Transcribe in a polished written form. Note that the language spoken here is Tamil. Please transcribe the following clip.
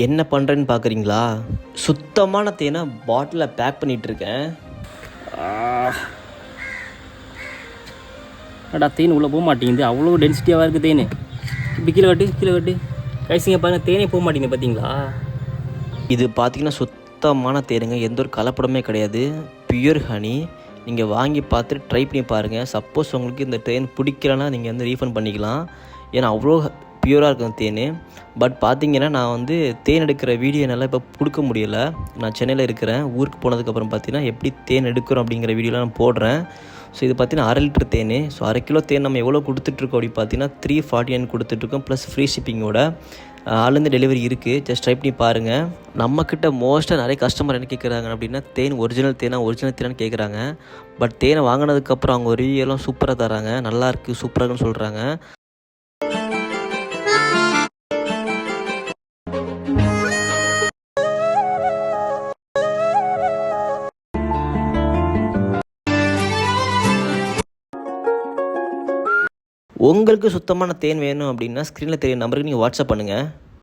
என்ன பண்ணுறேன்னு பார்க்குறீங்களா? சுத்தமான தேனை பாட்டிலில் பேக் பண்ணிகிட்ருக்கேன். அடா தேன் உள்ளே போக மாட்டேங்குது, அவ்வளோ டென்சிட்டியாக இருக்குது தேன். இப்படி கீழே கட்டு கைசிங்க பாருங்கள், தேனே போக மாட்டேங்குது பார்த்தீங்களா? இது பார்த்திங்கன்னா சுத்தமான தேனுங்க, எந்த ஒரு கலப்படமே கிடையாது, பியூர் ஹனி. நீங்கள் வாங்கி பார்த்துட்டு ட்ரை பண்ணி பாருங்கள். சப்போஸ் உங்களுக்கு இந்த தேன் பிடிக்கலன்னா நீங்கள் வந்து ரீஃபண்ட் பண்ணிக்கலாம். ஏன்னா அவ்வளோ பியூராக இருக்கும் தேன். பட் பார்த்திங்கன்னா நான் தேன் எடுக்கிற வீடியோ என்னால் இப்போ கொடுக்க முடியலை. நான் சென்னையில் இருக்கிறேன். ஊருக்கு போனதுக்கப்புறம் பார்த்திங்கன்னா எப்படி தேன் எடுக்கிறோம் அப்படிங்கிற வீடியோலாம் நான் போடுறேன். ஸோ இது பார்த்திங்கன்னா 1/2 லிட்டர் தேன். ஸோ 1/2 கிலோ தேன் நம்ம எவ்வளோ கொடுத்துட்ருக்கோம் அப்படி பார்த்தீங்கன்னா 349 கொடுத்துட்ருக்கோம், ப்ளஸ் ஃப்ரீ ஷிப்பிங்கோட. ஆளுந்து டெலிவரி இருக்குது. ஜஸ்ட் ட்ரை பண்ணி பாருங்கள். நம்மக்கிட்ட மோஸ்ட்டாக நிறைய கஸ்டமர் என்ன கேட்குறாங்க அப்படின்னா, தேன் ஒரிஜினல் தேனான்னு கேட்குறாங்க. பட் தேனை வாங்கினதுக்கப்புறம் அவங்க ரிவ்யூலாம் சூப்பராக தராங்க, நல்லாயிருக்கு, சூப்பராக இருக்குன்னு சொல்கிறாங்க. உங்களுக்கு சுத்தமான தேன் வேணும் அப்படின்னா ஸ்க்ரீனில் தெரிய நம்பருக்கு நீங்கள் வாட்ஸ்அப் பண்ணுங்கள்.